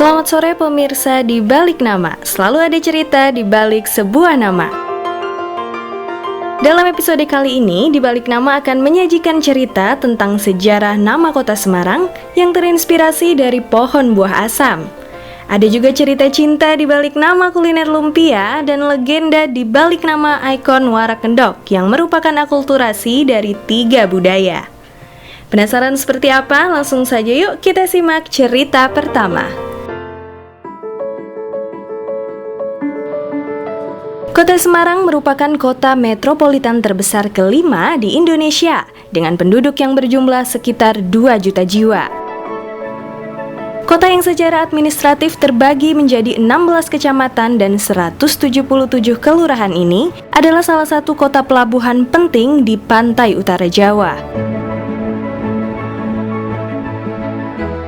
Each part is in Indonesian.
Selamat sore pemirsa di Balik Nama. Selalu ada cerita di balik sebuah nama. Dalam episode kali ini, Di Balik Nama akan menyajikan cerita tentang sejarah nama kota Semarang yang terinspirasi dari pohon buah asam. Ada juga cerita cinta di balik nama kuliner lumpia dan legenda di balik nama ikon Warak Kendok yang merupakan akulturasi dari 3 budaya. Penasaran seperti apa? Langsung saja yuk kita simak cerita pertama. Kota Semarang merupakan kota metropolitan terbesar kelima di Indonesia dengan penduduk yang berjumlah sekitar 2 juta jiwa. Kota yang secara administratif terbagi menjadi 16 kecamatan dan 177 kelurahan ini adalah salah satu kota pelabuhan penting di pantai utara Jawa.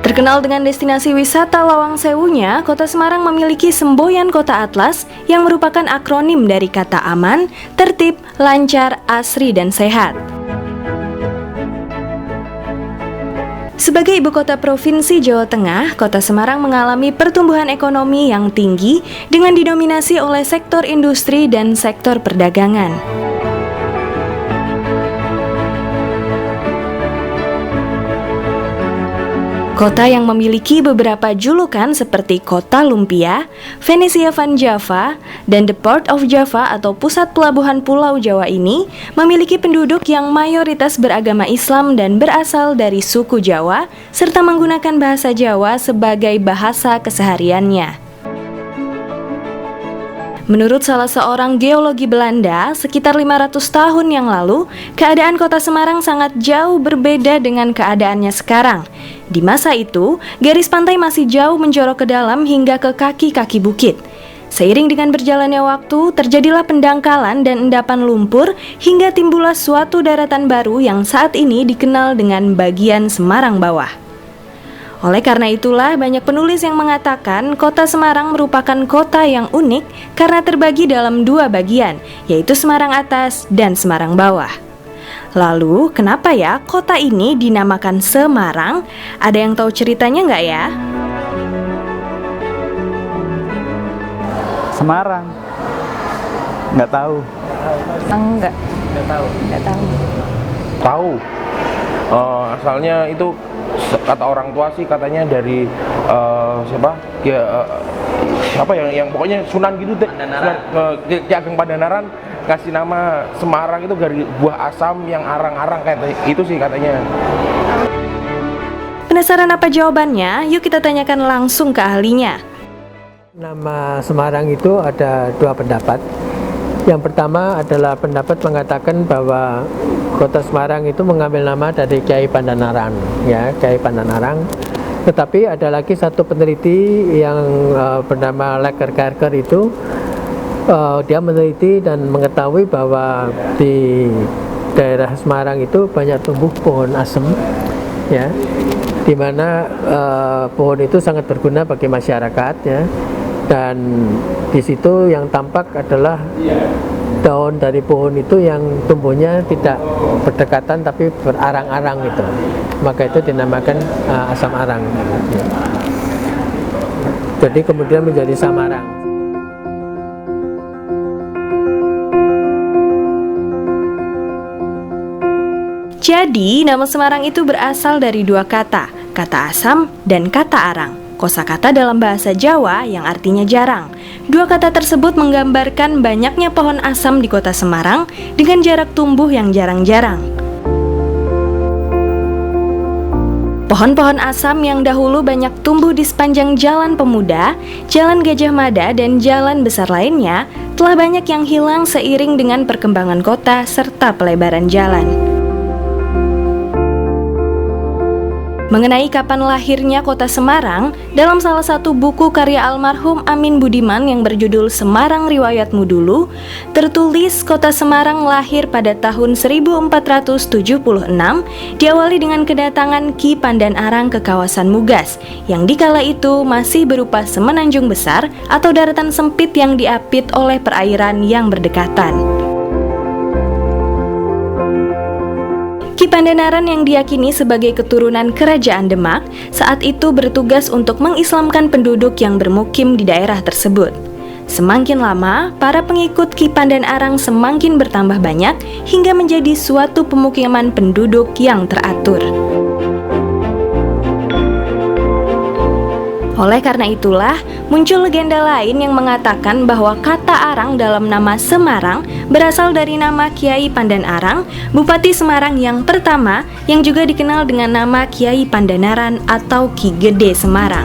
Terkenal dengan destinasi wisata Lawang Sewunya, Kota Semarang memiliki semboyan Kota Atlas yang merupakan akronim dari kata aman, tertib, lancar, asri, dan sehat. Sebagai ibu kota provinsi Jawa Tengah, Kota Semarang mengalami pertumbuhan ekonomi yang tinggi dengan didominasi oleh sektor industri dan sektor perdagangan. Kota yang memiliki beberapa julukan seperti Kota Lumpia, Venesia Van Java, dan The Port of Java atau Pusat Pelabuhan Pulau Jawa ini memiliki penduduk yang mayoritas beragama Islam dan berasal dari suku Jawa, serta menggunakan bahasa Jawa sebagai bahasa kesehariannya. Menurut salah seorang geologi Belanda, sekitar 500 tahun yang lalu, keadaan kota Semarang sangat jauh berbeda dengan keadaannya sekarang. Di masa itu, garis pantai masih jauh menjorok ke dalam hingga ke kaki-kaki bukit. Seiring dengan berjalannya waktu, terjadilah pendangkalan dan endapan lumpur hingga timbullah suatu daratan baru yang saat ini dikenal dengan bagian Semarang Bawah. Oleh karena itulah, banyak penulis yang mengatakan kota Semarang merupakan kota yang unik karena terbagi dalam 2 bagian, yaitu Semarang Atas dan Semarang Bawah. Lalu, kenapa ya kota ini dinamakan Semarang? Ada yang tahu ceritanya nggak ya? Semarang? Nggak tahu. Enggak. Nggak tahu. Nggak tahu. Tahu. Asalnya itu kata orang tua sih katanya dari siapa? Siapa yang pokoknya Sunan gitu deh. Ki Ageng Pandanaran kasih nama Semarang itu dari buah asam yang arang-arang kayak itu sih katanya. Penasaran apa jawabannya? Yuk kita tanyakan langsung ke ahlinya. Nama Semarang itu ada 2 pendapat. Yang pertama adalah pendapat mengatakan bahwa Kota Semarang itu mengambil nama dari Kiai Pandanaran, ya, Kiai Pandanaran. Tetapi ada lagi satu peneliti yang bernama Lecker itu, dia meneliti dan mengetahui bahwa di daerah Semarang itu banyak tumbuh pohon asem, ya, di mana pohon itu sangat berguna bagi masyarakat, ya. Dan di situ yang tampak adalah daun dari pohon itu yang tumbuhnya tidak berdekatan tapi berarang-arang gitu. Maka itu dinamakan asam arang. Jadi kemudian menjadi Samarang. Jadi, nama Semarang itu berasal dari 2 kata asam dan kata arang. Kosakata dalam bahasa Jawa yang artinya jarang. 2 kata tersebut menggambarkan banyaknya pohon asam di kota Semarang dengan jarak tumbuh yang jarang-jarang. Pohon-pohon asam yang dahulu banyak tumbuh di sepanjang Jalan Pemuda, Jalan Gajah Mada, dan jalan besar lainnya, telah banyak yang hilang seiring dengan perkembangan kota serta pelebaran jalan. Mengenai kapan lahirnya kota Semarang, dalam salah satu buku karya almarhum Amin Budiman yang berjudul Semarang Riwayatmu Dulu, tertulis kota Semarang lahir pada tahun 1476, diawali dengan kedatangan Ki Pandan-Arang ke kawasan Mugas, yang dikala itu masih berupa semenanjung besar atau daratan sempit yang diapit oleh perairan yang berdekatan. Ki Ki Pandanaran yang diyakini sebagai keturunan Kerajaan Demak saat itu bertugas untuk mengislamkan penduduk yang bermukim di daerah tersebut. Semakin lama, para pengikut Ki Pandanarang semakin bertambah banyak hingga menjadi suatu pemukiman penduduk yang teratur. Oleh karena itulah, muncul legenda lain yang mengatakan bahwa kata arang dalam nama Semarang berasal dari nama Kiai Pandanarang, Bupati Semarang yang pertama yang juga dikenal dengan nama Kiai Pandanaran atau Ki Gede Semarang.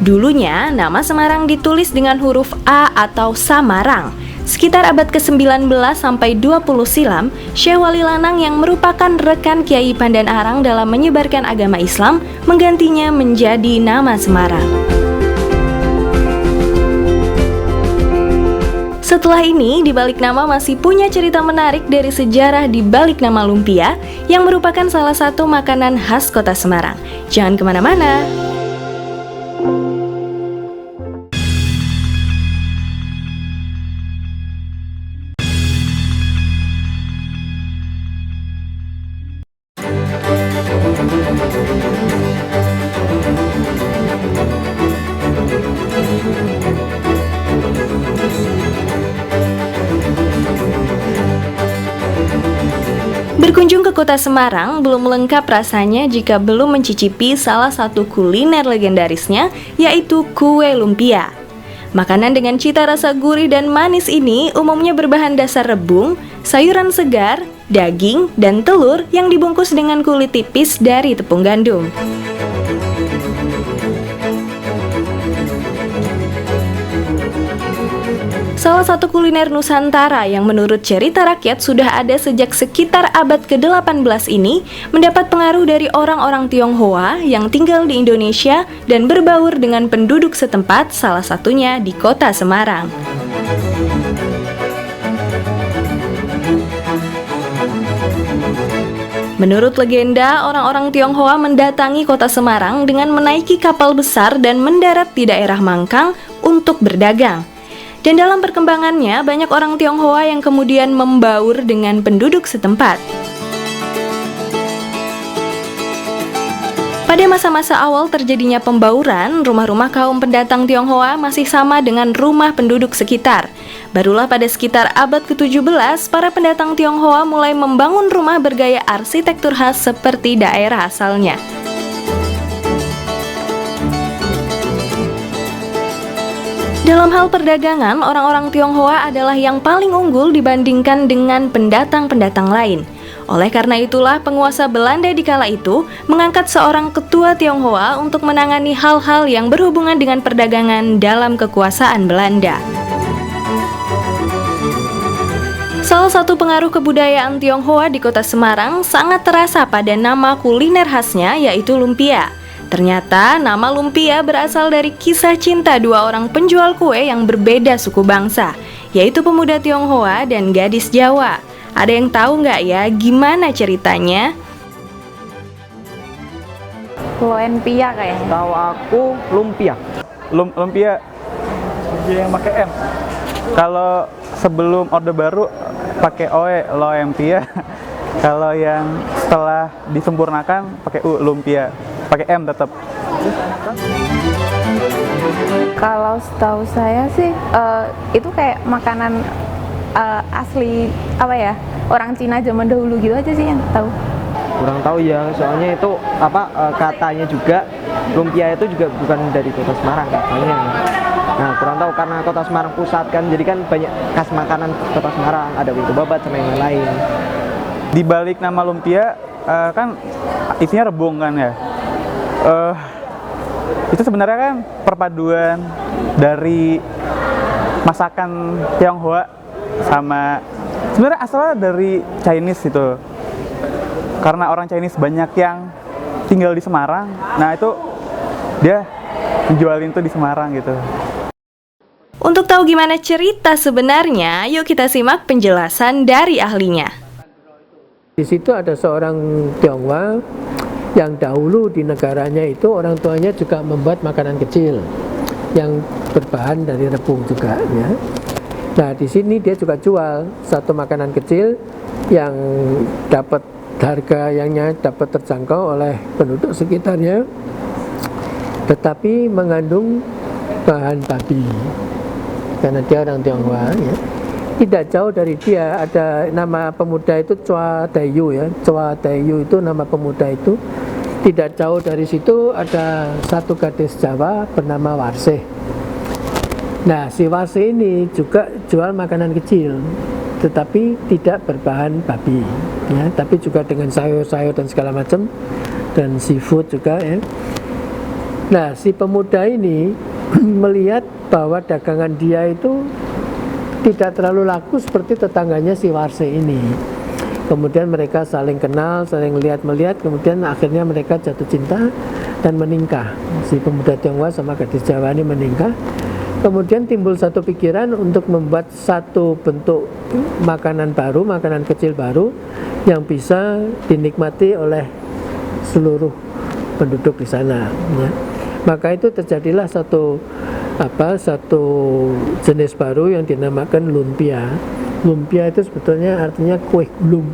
Dulunya, nama Semarang ditulis dengan huruf A atau Samarang. Sekitar abad ke-19 sampai 20 silam, Syekh Wali Lanang yang merupakan rekan Kiai Pandanarang dalam menyebarkan agama Islam menggantinya menjadi nama Semarang. Setelah ini, di balik nama masih punya cerita menarik dari sejarah di balik nama lumpia yang merupakan salah satu makanan khas kota Semarang. Jangan kemana-mana. Berkunjung ke kota Semarang belum lengkap rasanya jika belum mencicipi salah satu kuliner legendarisnya, yaitu kue lumpia. Makanan dengan cita rasa gurih dan manis ini umumnya berbahan dasar rebung, sayuran segar, daging, dan telur yang dibungkus dengan kulit tipis dari tepung gandum. Salah satu kuliner Nusantara yang menurut cerita rakyat sudah ada sejak sekitar abad ke-18 ini mendapat pengaruh dari orang-orang Tionghoa yang tinggal di Indonesia dan berbaur dengan penduduk setempat, salah satunya di kota Semarang. Menurut legenda, orang-orang Tionghoa mendatangi kota Semarang dengan menaiki kapal besar dan mendarat di daerah Mangkang untuk berdagang. Dan dalam perkembangannya, banyak orang Tionghoa yang kemudian membaur dengan penduduk setempat. Pada masa-masa awal terjadinya pembauran, rumah-rumah kaum pendatang Tionghoa masih sama dengan rumah penduduk sekitar. Barulah pada sekitar abad ke-17, para pendatang Tionghoa mulai membangun rumah bergaya arsitektur khas seperti daerah asalnya. Dalam hal perdagangan, orang-orang Tionghoa adalah yang paling unggul dibandingkan dengan pendatang-pendatang lain. Oleh karena itulah penguasa Belanda di kala itu mengangkat seorang ketua Tionghoa untuk menangani hal-hal yang berhubungan dengan perdagangan dalam kekuasaan Belanda. Salah satu pengaruh kebudayaan Tionghoa di kota Semarang sangat terasa pada nama kuliner khasnya, yaitu lumpia. Ternyata nama lumpia berasal dari kisah cinta dua orang penjual kue yang berbeda suku bangsa, yaitu pemuda Tionghoa dan gadis Jawa. Ada yang tahu nggak ya gimana ceritanya? Lumpia kayaknya. Tahu aku lumpia. Lumpia yang pakai M. Kalau sebelum Orde Baru pakai OE, lumpia. Kalau yang setelah disempurnakan pakai U, lumpia. Pakai M tetap. Kalau setahu saya sih itu kayak makanan asli apa ya, orang Cina zaman dahulu gitu aja sih yang tahu. Kurang tahu ya, soalnya itu katanya juga lumpia itu juga bukan dari kota Semarang katanya. Nah, kurang tahu karena kota Semarang pusat kan, jadi kan banyak khas makanan kota Semarang, ada wintu babat sama yang lain. Di balik nama lumpia kan isinya rebung kan ya. Itu sebenarnya kan perpaduan dari masakan Tionghoa sama sebenarnya asalnya dari Chinese itu. Karena orang Chinese banyak yang tinggal di Semarang, nah itu dia menjualin tuh di Semarang gitu. Untuk tahu gimana cerita sebenarnya, yuk kita simak penjelasan dari ahlinya. Di situ ada seorang Tionghoa yang dahulu di negaranya itu orang tuanya juga membuat makanan kecil yang berbahan dari rebung juga ya. Nah, di sini dia juga jual satu makanan kecil yang dapat harganya dapat terjangkau oleh penduduk sekitarnya, tetapi mengandung bahan babi karena dia orang Tionghoa ya. Tidak jauh dari dia ada nama pemuda itu Chua Dayu ya. Chua Dayu itu nama pemuda itu. Tidak jauh dari situ ada satu gadis Jawa bernama Warsih. Nah, si Warsih ini juga jual makanan kecil, tetapi tidak berbahan babi ya, tapi juga dengan sayur-sayur dan segala macam dan seafood juga ya. Nah, si pemuda ini melihat bahwa dagangan dia itu tidak terlalu laku seperti tetangganya si Warsih ini. Kemudian mereka saling kenal, saling melihat, kemudian akhirnya mereka jatuh cinta dan menikah. Si pemuda Tionghoa sama gadis Jawa ini menikah. Kemudian timbul satu pikiran untuk membuat satu bentuk makanan baru, makanan kecil baru yang bisa dinikmati oleh seluruh penduduk di sana ya. Maka itu terjadilah satu jenis baru yang dinamakan lumpia. Lumpia itu sebetulnya artinya kue gulung.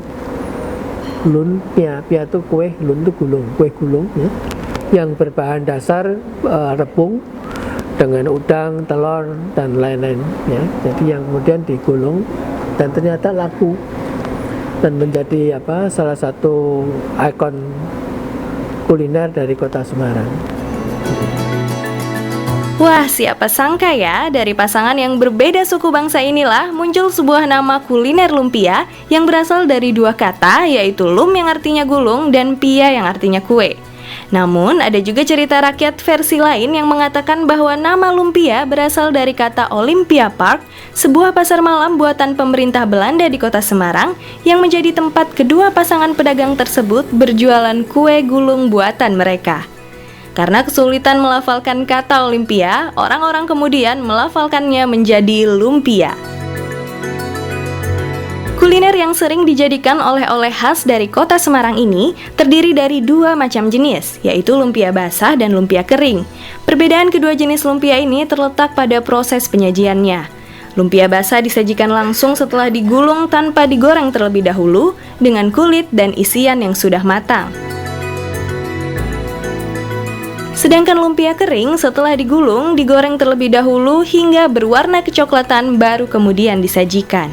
Lumpia, pia itu kue, lun itu gulung, kue gulung ya, yang berbahan dasar rebung dengan udang, telur dan lain-lain ya. Jadi yang kemudian digulung dan ternyata laku dan menjadi salah satu ikon kuliner dari kota Semarang. Wah, siapa sangka ya, dari pasangan yang berbeda suku bangsa inilah muncul sebuah nama kuliner lumpia yang berasal dari dua kata, yaitu lum yang artinya gulung dan pia yang artinya kue. Namun, ada juga cerita rakyat versi lain yang mengatakan bahwa nama lumpia berasal dari kata Olympia Park, sebuah pasar malam buatan pemerintah Belanda di kota Semarang yang menjadi tempat kedua pasangan pedagang tersebut berjualan kue gulung buatan mereka. Karena kesulitan melafalkan kata Olympia, orang-orang kemudian melafalkannya menjadi lumpia. Kuliner yang sering dijadikan oleh-oleh khas dari kota Semarang ini terdiri dari dua macam jenis, yaitu lumpia basah dan lumpia kering. Perbedaan kedua jenis lumpia ini terletak pada proses penyajiannya. Lumpia basah disajikan langsung setelah digulung tanpa digoreng terlebih dahulu dengan kulit dan isian yang sudah matang. Sedangkan lumpia kering setelah digulung, digoreng terlebih dahulu hingga berwarna kecoklatan baru kemudian disajikan.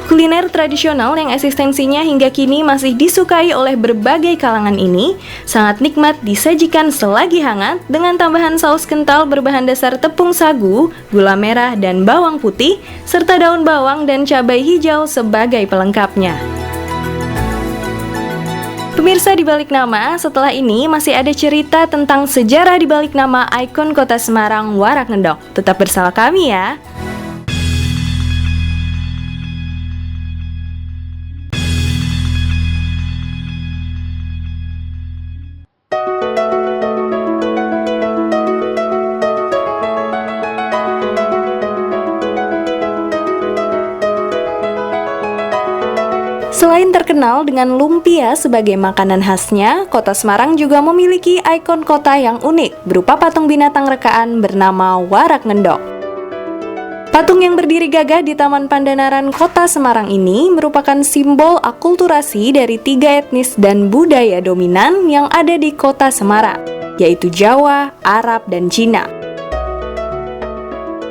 Kuliner tradisional yang eksistensinya hingga kini masih disukai oleh berbagai kalangan ini sangat nikmat disajikan selagi hangat dengan tambahan saus kental berbahan dasar tepung sagu, gula merah dan bawang putih, serta daun bawang dan cabai hijau sebagai pelengkapnya. Pemirsa, di balik nama, setelah ini masih ada cerita tentang sejarah di balik nama ikon kota Semarang Warak Ngendok. Tetap bersama kami ya. Selain terkenal dengan lumpia sebagai makanan khasnya, kota Semarang juga memiliki ikon kota yang unik berupa patung binatang rekaan bernama Warak Ngendok. Patung yang berdiri gagah di Taman Pandanaran Kota Semarang ini merupakan simbol akulturasi dari tiga etnis dan budaya dominan yang ada di kota Semarang, yaitu Jawa, Arab, dan Cina.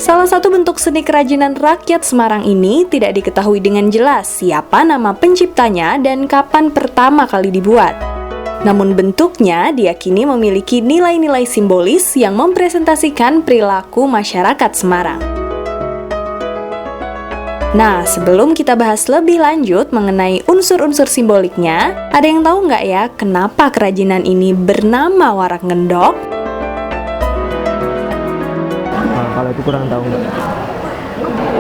Salah satu bentuk seni kerajinan rakyat Semarang ini tidak diketahui dengan jelas siapa nama penciptanya dan kapan pertama kali dibuat. Namun bentuknya diyakini memiliki nilai-nilai simbolis yang mempresentasikan perilaku masyarakat Semarang. Nah, sebelum kita bahas lebih lanjut mengenai unsur-unsur simboliknya, ada yang tahu nggak ya kenapa kerajinan ini bernama Warak Ngendok? Kalau itu kurang tahu nggak?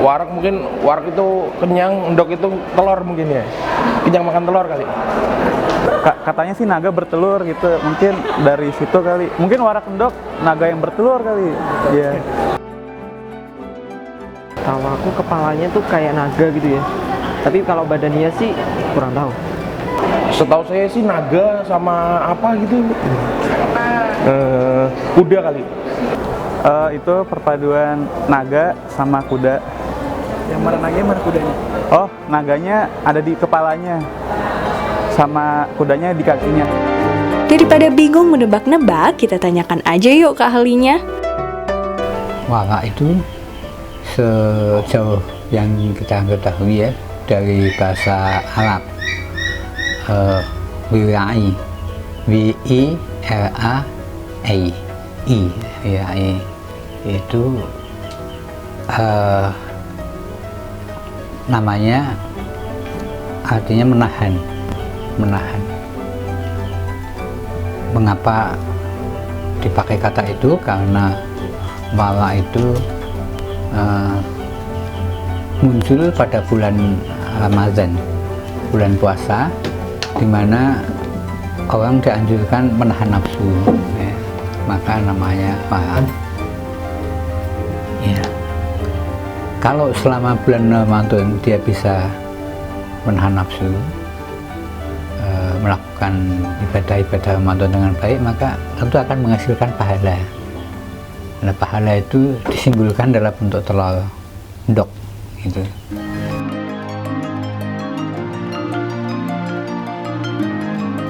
Warak mungkin, warak itu kenyang, endok itu telur mungkin ya. Kenyang makan telur kali. Katanya sih naga bertelur gitu, mungkin dari situ kali. Mungkin warak endok naga yang bertelur kali. Iya. Tahu aku kepalanya tuh kayak naga gitu ya. Tapi kalau badannya sih kurang tahu. Setahu saya sih naga sama apa gitu. Kuda kali. Itu perpaduan naga sama kuda. Yang mana naganya, mana kudanya? Oh, naganya ada di kepalanya, sama kudanya di kakinya. Daripada bingung menebak-nebak, kita tanyakan aja yuk ke ahlinya. Warak itu sejauh yang kita ketahui ya, dari bahasa Arab, wirai, W-I-R-A-I, wirai itu namanya artinya menahan. Mengapa dipakai kata itu? Karena wara itu muncul pada bulan Ramadan, bulan puasa, di mana orang dianjurkan menahan nafsu, ya. Maka namanya wara. Ya. Kalau selama bulan Ramadan dia bisa menahan nafsu, melakukan ibadah-ibadah Ramadan dengan baik, maka tentu akan menghasilkan pahala. Nah, pahala itu disimbolkan dalam bentuk telur endok gitu.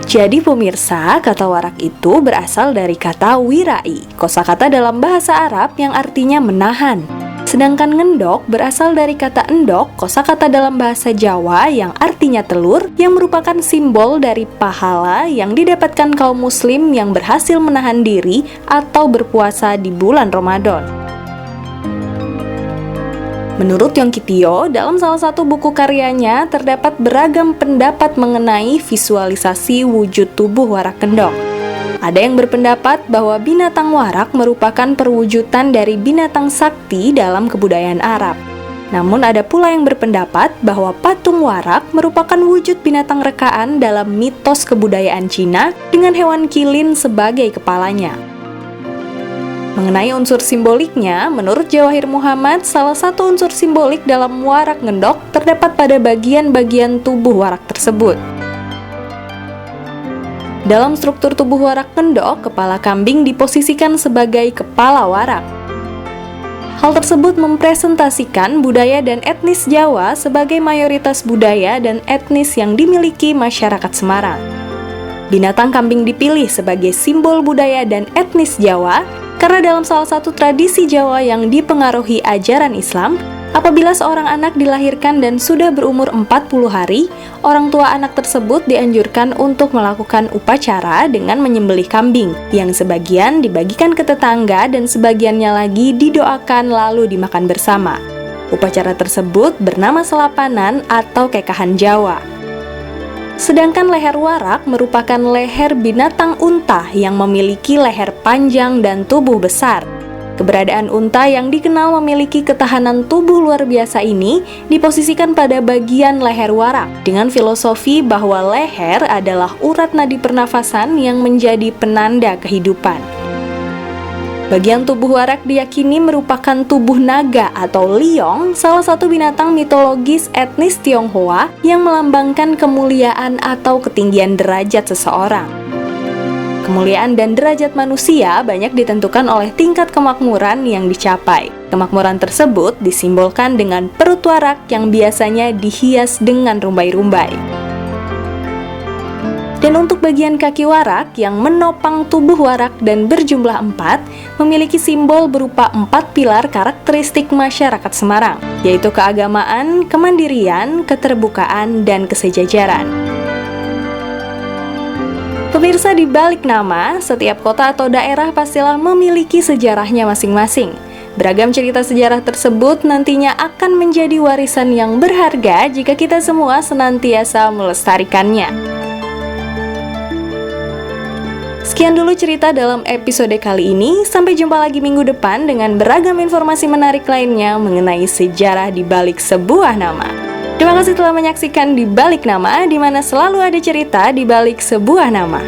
Jadi pemirsa, kata warak itu berasal dari kata wirai, kosakata dalam bahasa Arab yang artinya menahan. Sedangkan ngendok berasal dari kata endok, kosakata dalam bahasa Jawa yang artinya telur, yang merupakan simbol dari pahala yang didapatkan kaum muslim yang berhasil menahan diri atau berpuasa di bulan Ramadan. Menurut Yongki Tio, dalam salah satu buku karyanya terdapat beragam pendapat mengenai visualisasi wujud tubuh warak kendok. Ada yang berpendapat bahwa binatang warak merupakan perwujudan dari binatang sakti dalam kebudayaan Arab. Namun ada pula yang berpendapat bahwa patung warak merupakan wujud binatang rekaan dalam mitos kebudayaan Cina dengan hewan kilin sebagai kepalanya. Mengenai unsur simboliknya, menurut Jawahir Muhammad, salah satu unsur simbolik dalam warak ngendok terdapat pada bagian-bagian tubuh warak tersebut. Dalam struktur tubuh warak kendok, kepala kambing diposisikan sebagai kepala warak. Hal tersebut mempresentasikan budaya dan etnis Jawa sebagai mayoritas budaya dan etnis yang dimiliki masyarakat Semarang. Binatang kambing dipilih sebagai simbol budaya dan etnis Jawa karena dalam salah satu tradisi Jawa yang dipengaruhi ajaran Islam, apabila seorang anak dilahirkan dan sudah berumur 40 hari, orang tua anak tersebut dianjurkan untuk melakukan upacara dengan menyembelih kambing, yang sebagian dibagikan ke tetangga dan sebagiannya lagi didoakan lalu dimakan bersama. Upacara tersebut bernama selapanan atau kekahan Jawa. Sedangkan leher warak merupakan leher binatang unta yang memiliki leher panjang dan tubuh besar. Keberadaan unta yang dikenal memiliki ketahanan tubuh luar biasa ini diposisikan pada bagian leher warak dengan filosofi bahwa leher adalah urat nadi pernafasan yang menjadi penanda kehidupan. Bagian tubuh warak diyakini merupakan tubuh naga atau liong, salah satu binatang mitologis etnis Tionghoa yang melambangkan kemuliaan atau ketinggian derajat seseorang. Kemuliaan dan derajat manusia banyak ditentukan oleh tingkat kemakmuran yang dicapai. Kemakmuran tersebut disimbolkan dengan perut warak yang biasanya dihias dengan rumbai-rumbai. Dan untuk bagian kaki warak yang menopang tubuh warak dan berjumlah 4, memiliki simbol berupa 4 pilar karakteristik masyarakat Semarang, yaitu keagamaan, kemandirian, keterbukaan, dan kesejajaran. Pemirsa, di balik nama, setiap kota atau daerah pastilah memiliki sejarahnya masing-masing. Beragam cerita sejarah tersebut nantinya akan menjadi warisan yang berharga jika kita semua senantiasa melestarikannya. Sekian dulu cerita dalam episode kali ini. Sampai jumpa lagi minggu depan dengan beragam informasi menarik lainnya mengenai sejarah di balik sebuah nama. Terima kasih telah menyaksikan Di Balik Nama, di mana selalu ada cerita di balik sebuah nama.